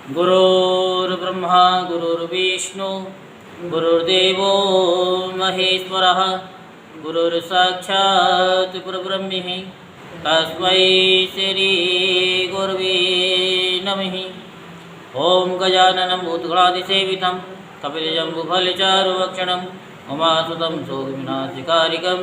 गुरुर्ब्रह्मा गुरुर्विष्णु गुरुर्देवो महेश्वरः गुरुर्साक्षात् परब्रह्म तस्मै श्री गुरवे नमः। ओं गजाननं भूतगणाधिसेवितं कपिलजम्बुफलचारुभक्षणं उमासुतं शोकविनाशकारिकं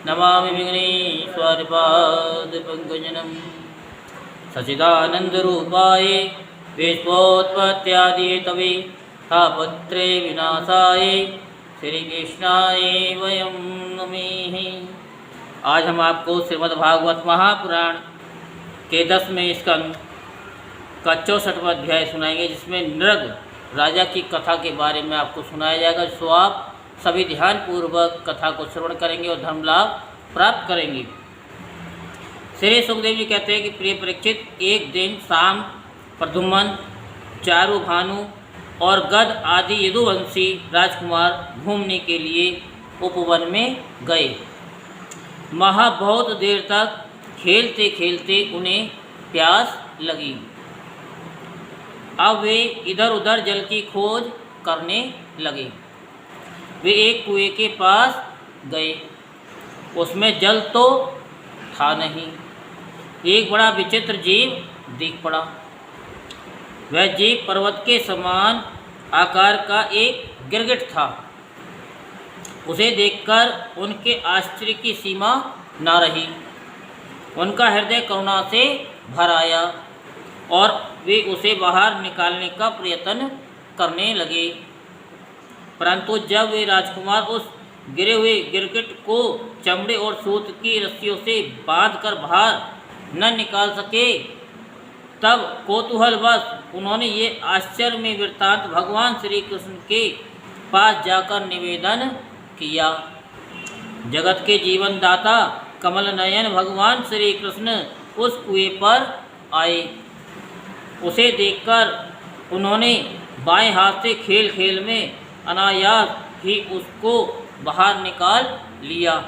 नमामि विघ्नेश्वरपादपङ्कजं। सच्चिदानन्दरूपाय विश्वोत्पत्त्यादिहेतवे तापत्रे विनाशाय श्रीकृष्णाय वयं नमः। आज हम आपको श्रीमद्भागवत महापुराण के 10वें स्कंद का 64वां अध्याय सुनाएंगे, जिसमें नृग राजा की कथा के बारे में आपको सुनाया जाएगा। सो आप सभी ध्यानपूर्वक कथा को श्रवण करेंगे और धर्म लाभ प्राप्त करेंगे। श्री सुखदेव जी कहते हैं कि प्रिय परीक्षित, एक दिन शाम प्रद्युम्न, चारुभानु और गद आदि यदुवंशी राजकुमार घूमने के लिए उपवन में गए। बहुत देर तक खेलते खेलते उन्हें प्यास लगी। अब वे इधर उधर जल की खोज करने लगे। वे एक कुएं के पास गए। उसमें जल तो था नहीं। एक बड़ा विचित्र जीव दिख पड़ा। वह जीव पर्वत के समान आकार का एक गिरगिट था। उसे देखकर उनके आश्चर्य की सीमा न रही। उनका हृदय करुणा से भर आया और वे उसे बाहर निकालने का प्रयत्न करने लगे। परंतु जब वे राजकुमार उस गिरे हुए गिरगिट को चमड़े और सूत की रस्सियों से बांधकर बाहर न निकाल सके, तब कौतूहलवश उन्होंने ये आश्चर्य में वृत्तांत भगवान श्री कृष्ण के पास जाकर निवेदन किया। जगत के जीवन दाता कमल नयन भगवान श्री कृष्ण उस कुएं पर आए। उसे देखकर उन्होंने बाएं हाथ से खेल खेल में अनायास ही उसको बाहर निकाल लिया।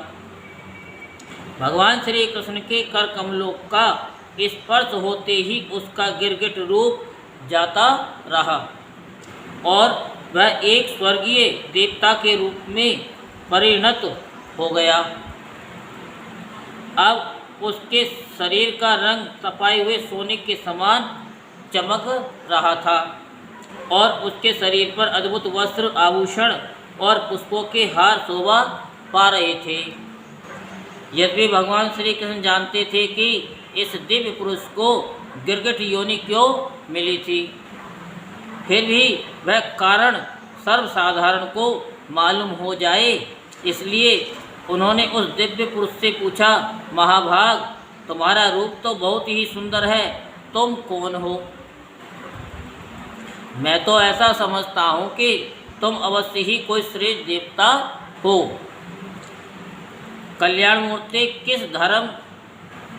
भगवान श्री कृष्ण के कर कमलों का स्पर्श होते ही उसका गिरगिट रूप जाता रहा और वह एक स्वर्गीय देवता के रूप में परिणत हो गया। अब उसके शरीर का रंग तपाए हुए सोने के समान चमक रहा था और उसके शरीर पर अद्भुत वस्त्र, आभूषण और पुष्पों के हार शोभा पा रहे थे। यद्यपि भगवान श्री कृष्ण जानते थे कि इस दिव्य पुरुष को गिरगिट योनि क्यों मिली थी, फिर भी वह कारण सर्वसाधारण को मालूम हो जाए, इसलिए उन्होंने उस दिव्य पुरुष से पूछा, महाभाग, तुम्हारा रूप तो बहुत ही सुंदर है, तुम कौन हो? मैं तो ऐसा समझता हूँ कि तुम अवश्य ही कोई श्रेष्ठ देवता हो। कल्याण मूर्ति, किस धर्म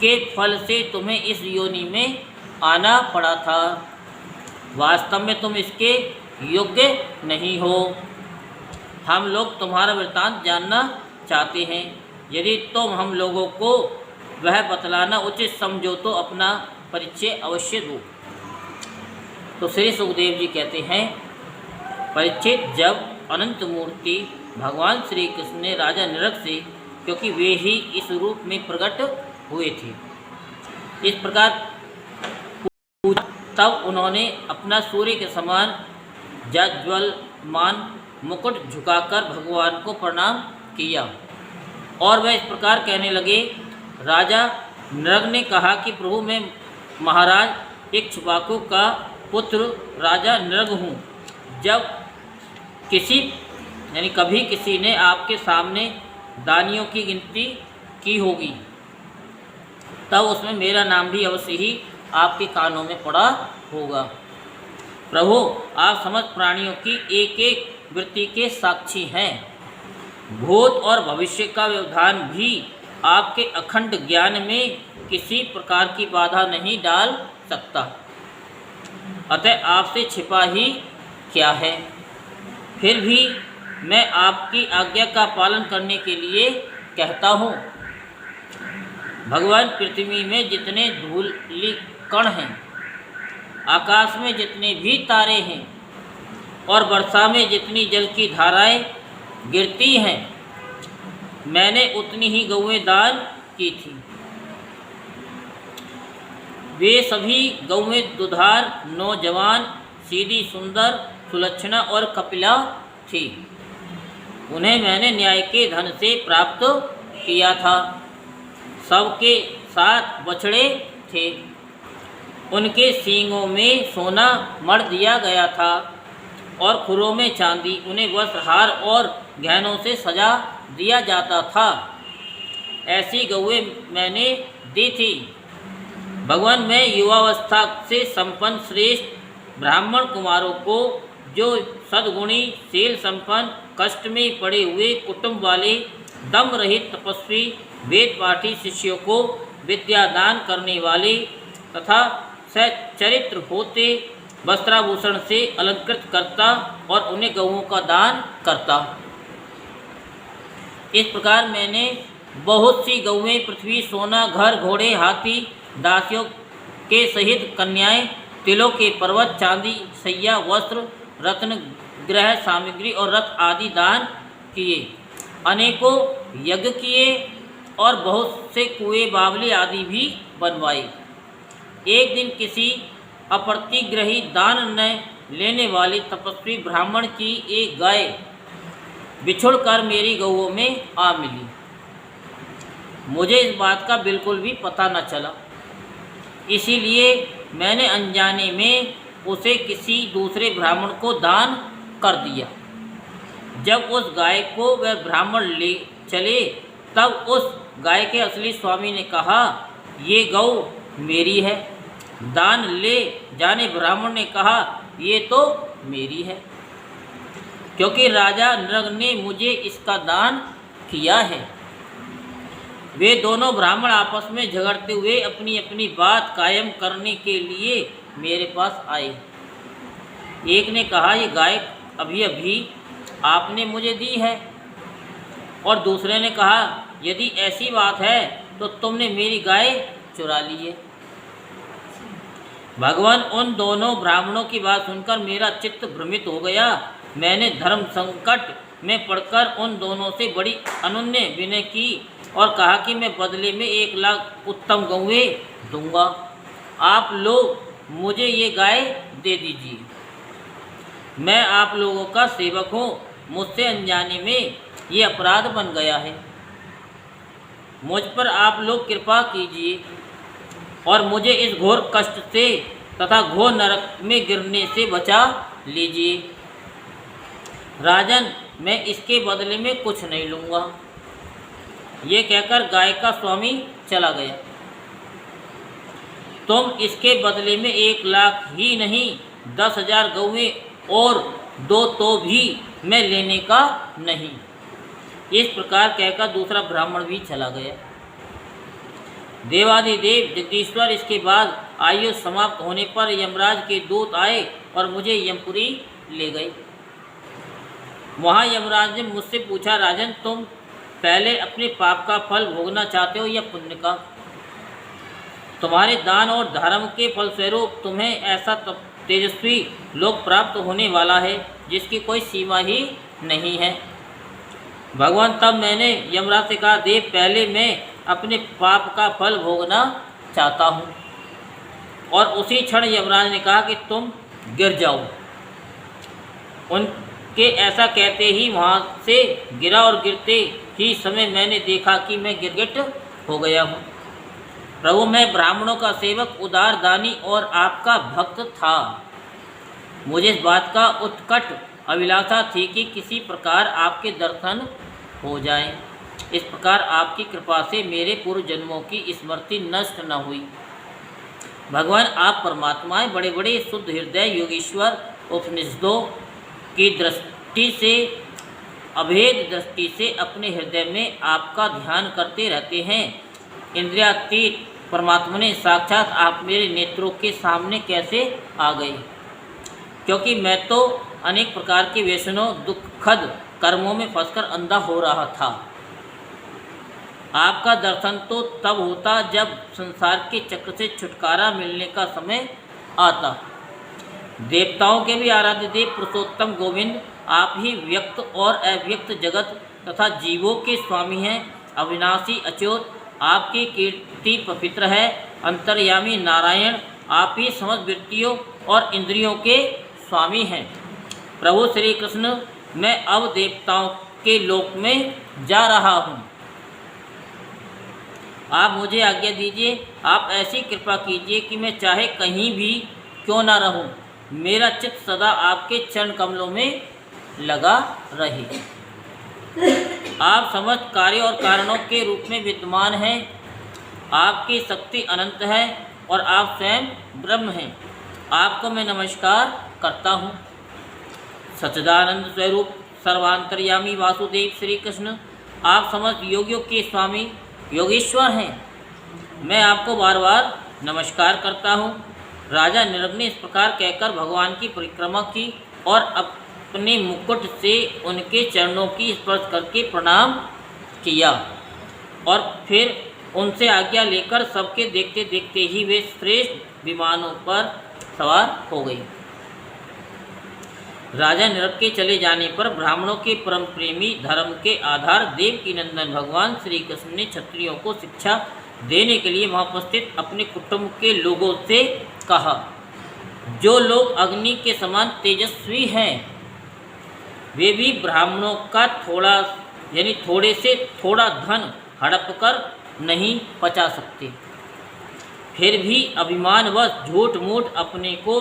के फल से तुम्हें इस योनि में आना पड़ा था? वास्तव में तुम इसके योग्य नहीं हो। हम लोग तुम्हारा वृत्तांत जानना चाहते हैं। यदि तुम हम लोगों को वह बतलाना उचित समझो तो अपना परिचय अवश्य दो। तो श्री सुखदेव जी कहते हैं, परीक्षित, जब अनंत मूर्ति भगवान श्री कृष्ण ने राजा नृग से, क्योंकि वे ही इस रूप में प्रकट हुए थे, इस प्रकार पूछा, तब उन्होंने अपना सूर्य के समान ज्वलमान मुकुट झुकाकर भगवान को प्रणाम किया और वह इस प्रकार कहने लगे। राजा नृग ने कहा कि प्रभु, मैं महाराज इक्ष्वाकु का पुत्र राजा नृग हूँ। जब कभी किसी ने आपके सामने दानियों की गिनती की होगी, तब उसमें मेरा नाम भी अवश्य ही आपके कानों में पड़ा होगा। प्रभु, आप समस्त प्राणियों की एक एक वृत्ति के साक्षी हैं। भूत और भविष्य का व्यवधान भी आपके अखंड ज्ञान में किसी प्रकार की बाधा नहीं डाल सकता। अतः आपसे छिपा ही क्या है? फिर भी मैं आपकी आज्ञा का पालन करने के लिए कहता हूँ। भगवान, पृथ्वी में जितने धूलि कण हैं आकाश में जितने भी तारे हैं और वर्षा में जितनी जल की धाराएं गिरती हैं, मैंने उतनी ही गौएं दान की थी। वे सभी गौएं दुधार, नौजवान, सीधी, सुंदर, सुलक्षणा और कपिला थी। उन्हें मैंने न्याय के धन से प्राप्त किया था। सबके 7 बछड़े थे। उनके सींगों में सोना मढ़ दिया गया था और खुरों में चांदी। उन्हें वस्त्र, हार और गहनों से सजा दिया जाता था। ऐसी गौएं मैंने दी थी। भगवान, मैं युवावस्था से संपन्न श्रेष्ठ ब्राह्मण कुमारों को, जो सद्गुणी, शील संपन्न, कष्ट में पड़े हुए कुटुंब वाले, दम रहित तपस्वी, वेद पाठी शिष्यों को विद्या दान करने वाले तथा सच्चरित्र होते वस्त्राभूषण से अलंकृत करता और उन्हें गौओं का दान करता। इस प्रकार मैंने बहुत सी गौएं, पृथ्वी, सोना, घर, घोड़े, हाथी, दासियों के सहित कन्याएं, तिलों के पर्वत, चांदी, सैया, वस्त्र, रत्न, गृह सामग्री और रथ आदि दान किए। अनेकों यज्ञ किए और बहुत से कुएं, बावली आदि भी बनवाए। एक दिन किसी अप्रतिग्रही दान न लेने वाले तपस्वी ब्राह्मण की एक गाय बिछुड़कर मेरी गौओं में आ मिली। मुझे इस बात का बिल्कुल भी पता न चला, इसीलिए मैंने अनजाने में उसे किसी दूसरे ब्राह्मण को दान कर दिया। जब उस गाय को वह ब्राह्मण ले चले, तब उस गाय के असली स्वामी ने कहा, ये गौ मेरी है। दान ले जाने ब्राह्मण ने कहा, ये तो मेरी है, क्योंकि राजा नृग ने मुझे इसका दान किया है। वे दोनों ब्राह्मण आपस में झगड़ते हुए अपनी अपनी बात कायम करने के लिए मेरे पास आए। एक ने कहा, ये गाय अभी अभी आपने मुझे दी है, और दूसरे ने कहा, यदि ऐसी बात है तो तुमने मेरी गाय चुरा ली है। भगवान, उन दोनों ब्राह्मणों की बात सुनकर मेरा चित्त भ्रमित हो गया। मैंने धर्म संकट में पड़कर उन दोनों से बड़ी अनन्य विनय की और कहा कि मैं बदले में 1 लाख उत्तम गौएं दूंगा। आप लोग मुझे ये गाय दे दीजिए। मैं आप लोगों का सेवक हूँ। मुझसे अनजाने में ये अपराध बन गया है। मुझ पर आप लोग कृपा कीजिए और मुझे इस घोर कष्ट से तथा घोर नरक में गिरने से बचा लीजिए। राजन, मैं इसके बदले में कुछ नहीं लूँगा। ये कहकर गाय का स्वामी चला गया। तुम इसके बदले में 1 लाख ही नहीं, 10,000 गौएं और 2 तो भी मैं लेने का नहीं। इस प्रकार कहकर दूसरा ब्राह्मण भी चला गया। देवाधिदेव जगदीश्वर इसके बाद आयु समाप्त होने पर यमराज के दूत आए और मुझे यमपुरी ले गए। वहाँ यमराज ने मुझसे पूछा, राजन, तुम पहले अपने पाप का फल भोगना चाहते हो या पुण्य का? तुम्हारे दान और धर्म के फलस्वरूप तुम्हें ऐसा तेजस्वी लोक प्राप्त होने वाला है जिसकी कोई सीमा ही नहीं है। भगवान, तब मैंने यमराज से कहा, देव, पहले मैं अपने पाप का फल भोगना चाहता हूँ। और उसी क्षण यमराज ने कहा कि तुम गिर जाओ। उनके ऐसा कहते ही वहाँ से गिरा और गिरते ही समय मैंने देखा कि मैं गिरगिट हो गया हूँ। प्रभु, मैं ब्राह्मणों का सेवक, उदार दानी और आपका भक्त था। मुझे इस बात का उत्कट अभिलाषा थी कि किसी प्रकार आपके दर्शन हो जाएं। इस प्रकार आपकी कृपा से मेरे पूर्व जन्मों की स्मृति नष्ट न हुई। भगवान, आप परमात्माएं बड़े बड़े शुद्ध हृदय योगीश्वर उपनिषदों की दृष्टि से, अभेद दृष्टि से अपने हृदय में आपका ध्यान करते रहते हैं। इंद्रियातीत परमात्मा ने साक्षात आप मेरे नेत्रों के सामने कैसे आ गए? क्योंकि मैं तो अनेक प्रकार के व्यसनों, दुखद कर्मों में फंसकर अंधा हो रहा था। आपका दर्शन तो तब होता जब संसार के चक्र से छुटकारा मिलने का समय आता। देवताओं के भी आराध्य देव पुरुषोत्तम गोविंद आप ही व्यक्त और अव्यक्त जगत तथा जीवों के स्वामी हैं। अविनाशी अच्युत आपकी कीर्ति पवित्र है। अंतर्यामी नारायण आप ही समस्त वृत्तियों और इंद्रियों के स्वामी हैं। प्रभु श्री कृष्ण, मैं अब देवताओं के लोक में जा रहा हूँ, आप मुझे आज्ञा दीजिए। आप ऐसी कृपा कीजिए कि मैं चाहे कहीं भी क्यों ना रहूं, मेरा चित्त सदा आपके चरण कमलों में लगा रहे। आप समस्त कार्य और कारणों के रूप में विद्यमान हैं। आपकी शक्ति अनंत है और आप स्वयं ब्रह्म हैं। आपको मैं नमस्कार करता हूँ। सच्चिदानंद स्वरूप सर्वांतर्यामी वासुदेव श्री कृष्ण, आप समस्त योगियों के स्वामी योगेश्वर हैं। मैं आपको बार बार नमस्कार करता हूँ। राजा नृप ने इस प्रकार कहकर भगवान की परिक्रमा की और अपने मुकुट से उनके चरणों की स्पर्श करके प्रणाम किया और फिर उनसे आज्ञा लेकर सबके देखते देखते ही वे श्रेष्ठ विमानों पर सवार हो गए। राजा नृप के चले जाने पर ब्राह्मणों के परम प्रेमी धर्म के आधार देवकी नंदन भगवान श्री कृष्ण ने क्षत्रियों को शिक्षा देने के लिए वहाँ उपस्थित अपने कुटुंब के लोगों से कहा, जो लोग अग्नि के समान तेजस्वी हैं वे भी ब्राह्मणों का थोड़े से थोड़ा धन हड़प कर नहीं पचा सकते। फिर भी अभिमानवश झूठ मूठ अपने को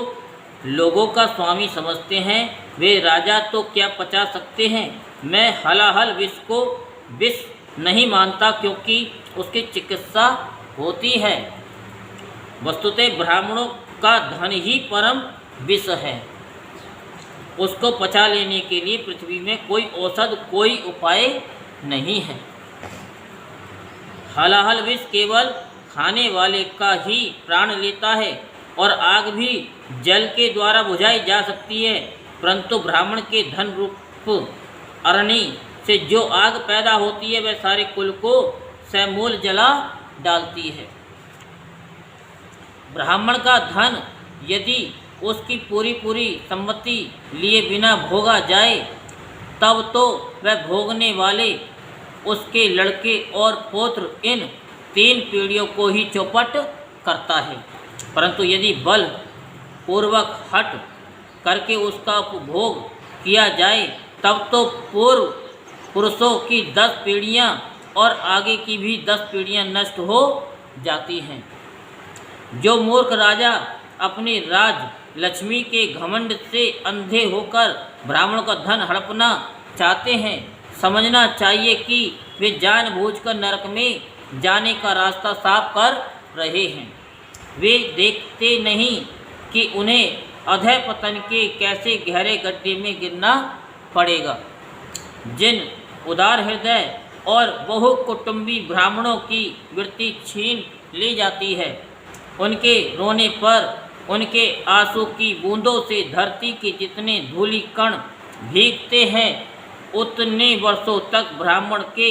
लोगों का स्वामी समझते हैं। वे राजा तो क्या पचा सकते हैं। मैं हलाहल विष को विष नहीं मानता, क्योंकि उसकी चिकित्सा होती है। वस्तुतः ब्राह्मणों का धन ही परम विष है। उसको पचा लेने के लिए पृथ्वी में कोई औषध, कोई उपाय नहीं है। हलाहल विष केवल खाने वाले का ही प्राण लेता है और आग भी जल के द्वारा बुझाई जा सकती है, परंतु ब्राह्मण के धन रूप अग्नि से जो आग पैदा होती है वह सारे कुल को समूल जला डालती है। ब्राह्मण का धन यदि उसकी पूरी सम्मति लिए बिना भोगा जाए तब तो वह भोगने वाले, उसके लड़के और पौत्र इन 3 पीढ़ियों को ही चौपट करता है। परंतु यदि बल पूर्वक हट करके उसका उपभोग किया जाए तब तो पूर्व पुरुषों की 10 पीढ़ियाँ और आगे की भी 10 पीढ़ियाँ नष्ट हो जाती हैं। जो मूर्ख राजा अपनी राज लक्ष्मी के घमंड से अंधे होकर ब्राह्मणों का धन हड़पना चाहते हैं, समझना चाहिए कि वे जानबूझकर नरक में जाने का रास्ता साफ कर रहे हैं। वे देखते नहीं कि उन्हें अधः पतन के कैसे गहरे गड्ढे में गिरना पड़ेगा। जिन उदार हृदय और बहुकुटुंबी ब्राह्मणों की वृत्ति छीन ली जाती है, उनके रोने पर उनके आंसू की बूंदों से धरती के जितने धूलि कण भीगते हैं, उतने वर्षों तक ब्राह्मण के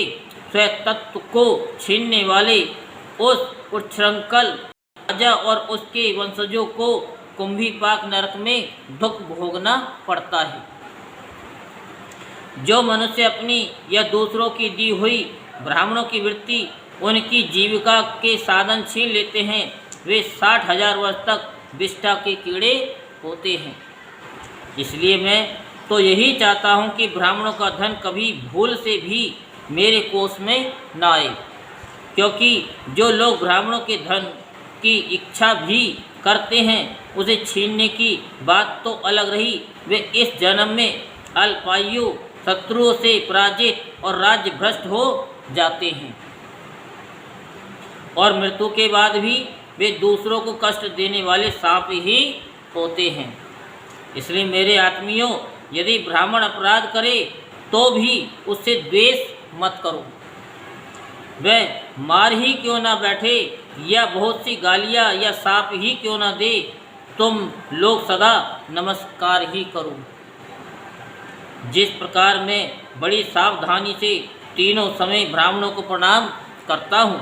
स्वतत्व को छीनने वाले उस उच्छृंखल राजा और उसके वंशजों को कुंभीपाक नरक में दुख भोगना पड़ता है। जो मनुष्य अपनी या दूसरों की दी हुई ब्राह्मणों की वृत्ति उनकी जीविका के साधन छीन लेते हैं, वे 60,000 वर्ष तक विष्ठा के कीड़े होते हैं। इसलिए मैं तो यही चाहता हूँ कि ब्राह्मणों का धन कभी भूल से भी मेरे कोष में न आए, क्योंकि जो लोग ब्राह्मणों के धन की इच्छा भी करते हैं उसे छीनने की बात तो अलग रही, वे इस जन्म में अल्पायु शत्रुओं से पराजित और राज्य भ्रष्ट हो जाते हैं और मृत्यु के बाद भी वे दूसरों को कष्ट देने वाले सांप ही होते हैं। इसलिए मेरे आत्मियों, यदि ब्राह्मण अपराध करे तो भी उससे द्वेष मत करो। वह मार ही क्यों ना बैठे या बहुत सी गालियाँ या शाप ही क्यों ना दे, तुम लोग सदा नमस्कार ही करो। जिस प्रकार मैं बड़ी सावधानी से तीनों समय ब्राह्मणों को प्रणाम करता हूँ,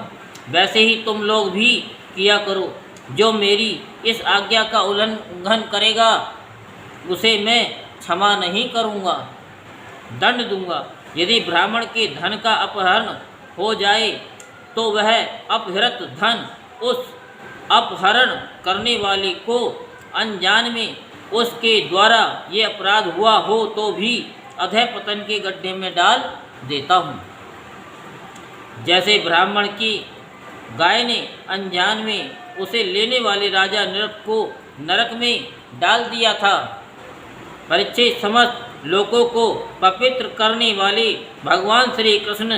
वैसे ही तुम लोग भी किया करो। जो मेरी इस आज्ञा का उल्लंघन करेगा उसे मैं क्षमा नहीं करूँगा, दंड दूंगा। यदि ब्राह्मण के धन का अपहरण हो जाए तो वह अपहृत धन उस अपहरण करने वाले को अनजान में उसके द्वारा ये अपराध हुआ हो तो भी अधः पतन के गड्ढे में डाल देता हूँ। जैसे ब्राह्मण की गाय ने अनजान में उसे लेने वाले राजा नरक को नरक में डाल दिया था। परीक्षित समस्त लोगों को पवित्र करने वाले भगवान श्री कृष्ण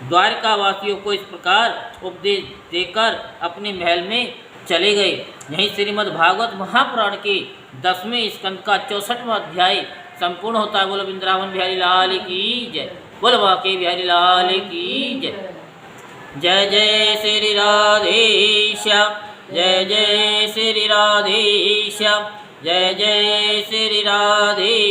द्वारकावासियों को इस प्रकार उपदेश देकर अपने महल में चले गए। यहीं श्रीमद् भागवत महापुराण के 10वें स्कंद का 64वां अध्याय संपूर्ण होता है। बोलो वृंदावन बिहारी लाल की जय, बोलो बांके बिहारी लाल की जय। जय जय श्री राधेश्याम, जय जय श्री राधेश्याम, जय जय श्री राधेश्याम।